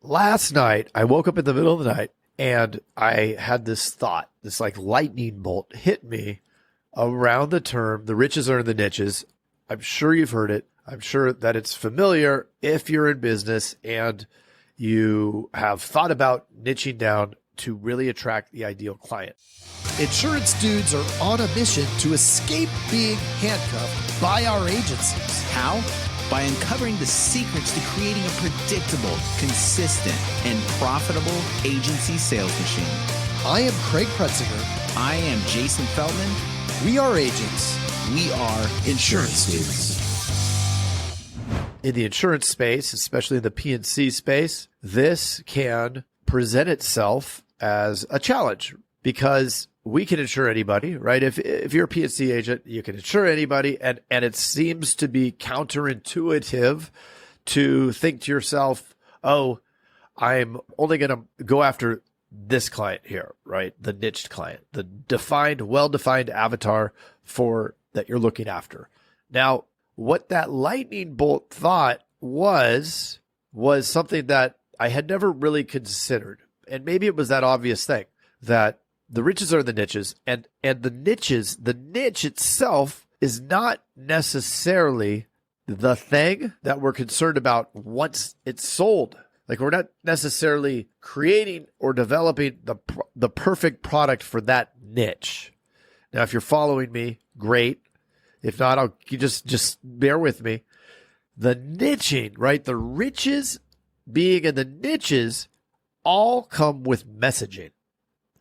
Last night, I woke up in the middle of the night and I had this thought, this like lightning bolt hit me around the term, the riches are in the niches. I'm sure you've heard it. I'm sure that it's familiar if you're in business and you have thought about niching down to really attract the ideal client. Insurance dudes are on a mission to escape being handcuffed by our agencies. How? By uncovering the secrets to creating a predictable, consistent, and profitable agency sales machine. I am Craige Pretzinger. I am Jason Feldman. We are agents. We are insurance dudes. In the insurance space, especially in the P&C space, this can present itself as a challenge because we can insure anybody, right? If you're a P&C agent, you can insure anybody. And it seems to be counterintuitive to think to yourself, oh, I'm only going to go after this client here, right? The niched client, the defined, well-defined avatar for that you're looking after. Now, what that lightning bolt thought was something that I had never really considered. And maybe it was that obvious thing that the riches are the niches, and the niche itself is not necessarily the thing that we're concerned about once it's sold. Like we're not necessarily creating or developing the perfect product for that niche. Now, if you're following me, great. If not, you just bear with me. The niching, right? The riches being in the niches all come with messaging.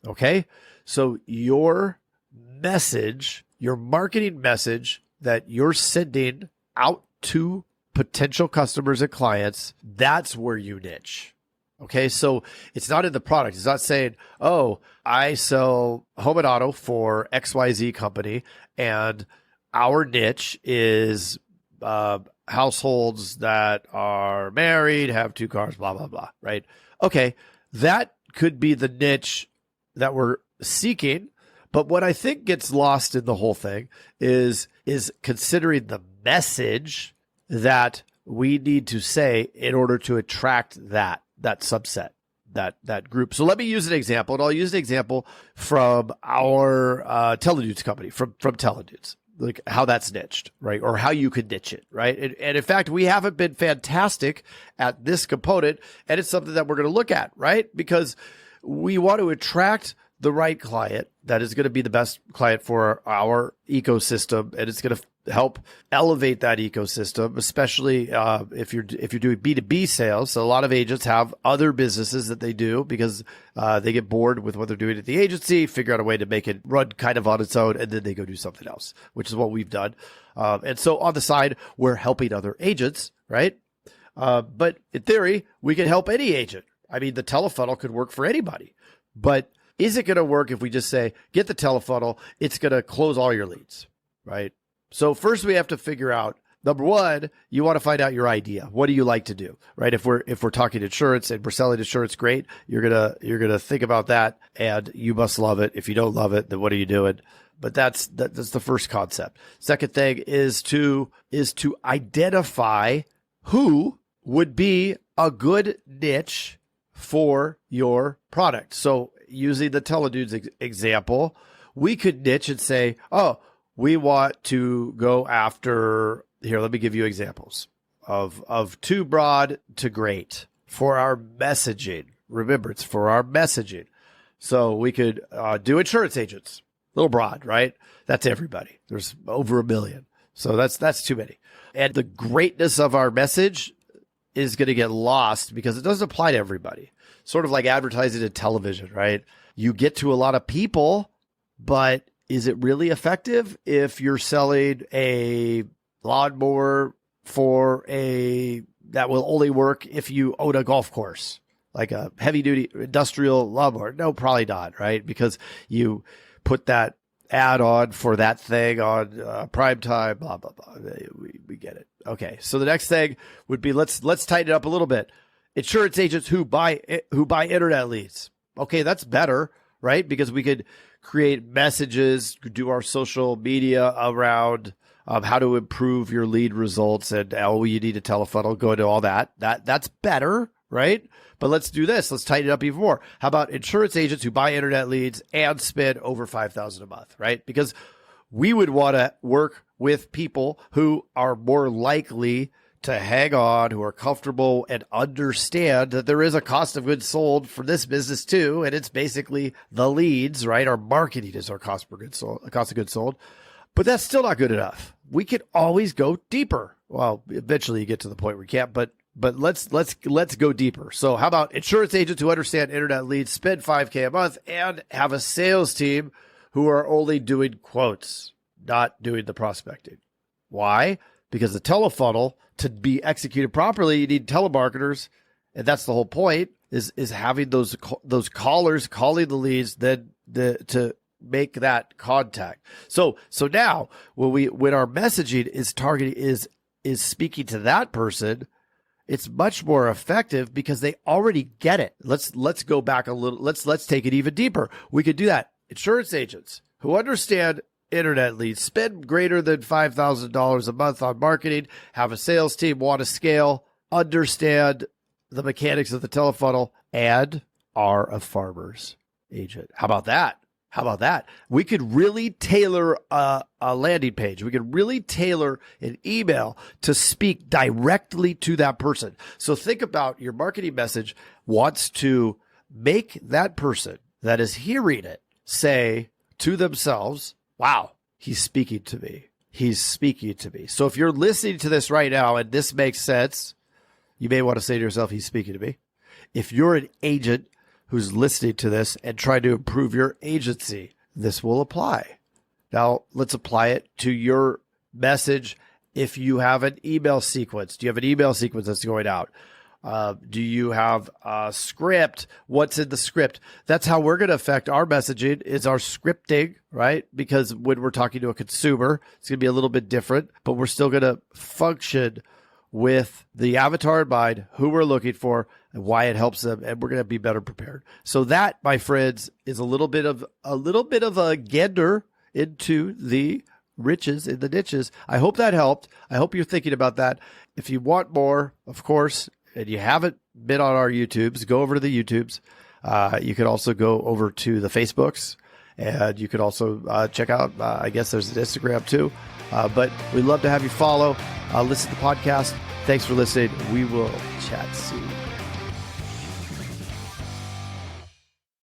Okay? So your message, your marketing message that you're sending out to potential customers and clients, that's where you niche. Okay? So it's not in the product. It's not saying, oh, I sell home and auto for XYZ company and our niche is households that are married, have 2 cars, blah, blah, blah, right? Okay, that could be the niche that we're seeking. But what I think gets lost in the whole thing is considering the message that we need to say in order to attract that subset, that group. So let me use an example, and I'll use an example from our Teledudes company, from Teledudes. Like how that's niched, right? Or how you could niche it, right? And in fact, we haven't been fantastic at this component, and it's something that we're going to look at, right? Because we want to attract the right client that is going to be the best client for our ecosystem, and it's going to help elevate that ecosystem, especially if you're doing B2B sales. So a lot of agents have other businesses that they do because they get bored with what they're doing at the agency, figure out a way to make it run kind of on its own, and then they go do something else, which is what we've done. And so on the side, we're helping other agents, right? But in theory, we can help any agent. I mean, the telefunnel could work for anybody, but is it going to work if we just say, get the telefunnel, it's going to close all your leads, right? So first we have to figure out, number one, you want to find out your idea. What do you like to do, right? If we're talking insurance and we're selling insurance, great. You're going to think about that and you must love it. If you don't love it, then what are you doing? But that's the first concept. Second thing is to identify who would be a good niche for your product. So using the Teledudes example, we could niche and say, oh, we want to go after, here, let me give you examples of too broad to great for our messaging. Remember, it's for our messaging. So we could do insurance agents, a little broad, right? That's everybody. There's over 1 million. So that's too many. And the greatness of our message is going to get lost because it doesn't apply to everybody. Sort of like advertising in television, right? You get to a lot of people, but is it really effective if you're selling a lawnmower that will only work if you own a golf course, like a heavy duty industrial lawnmower? No, probably not, right? Because you put that ad on for that thing on prime time, blah, blah, blah. We get it. Okay. So the next thing would be, let's tighten it up a little bit. Insurance agents who buy internet leads. Okay. That's better, right? Because we could create messages, do our social media around how to improve your lead results and you need a telefunnel, go into all that. That's better, right? But let's do this. Let's tighten it up even more. How about insurance agents who buy internet leads and spend over $5,000 a month, right? Because we would want to work with people who are more likely to hang on, who are comfortable and understand that there is a cost of goods sold for this business too. And it's basically the leads, right? Our marketing is our cost of goods sold. But that's still not good enough. We can always go deeper. Well, eventually you get to the point where you can't, but let's go deeper. So how about insurance agents who understand internet leads, spend $5,000 a month, and have a sales team who are only doing quotes, not doing the prospecting. Why? Because the telefunnel, to be executed properly, you need telemarketers, and that's the whole point, is having those callers calling the leads, then to make that contact. So now when our messaging is targeting is speaking to that person, it's much more effective because they already get it. Let's go back a little. Let's take it even deeper. We could do that. Insurance agents who understand internet leads, spend greater than $5,000 a month on marketing, have a sales team, want to scale, understand the mechanics of the telefunnel, and are a farmer's agent. How about that? We could really tailor a landing page. We could really tailor an email to speak directly to that person. So think about your marketing message wants to make that person that is hearing it say to themselves, wow, he's speaking to me. He's speaking to me. So if you're listening to this right now and this makes sense, you may want to say to yourself, he's speaking to me. If you're an agent who's listening to this and trying to improve your agency, this will apply. Now, let's apply it to your message. If you have an email sequence, do you have an email sequence that's going out? Do you have a script? What's in the script? That's how we're going to affect our messaging, is our scripting, right? Because when we're talking to a consumer, it's going to be a little bit different, but we're still going to function with the avatar in mind, who we're looking for, and why it helps them, and we're going to be better prepared. So that, my friends, is a little bit of a gander into the riches in the niches. I hope that helped. I hope you're thinking about that. If you want more, of course, and you haven't been on our YouTubes, go over to the YouTubes. You could also go over to the Facebooks, and you could also check out, I guess there's an Instagram too. But we'd love to have you follow, listen to the podcast. Thanks for listening. We will chat soon.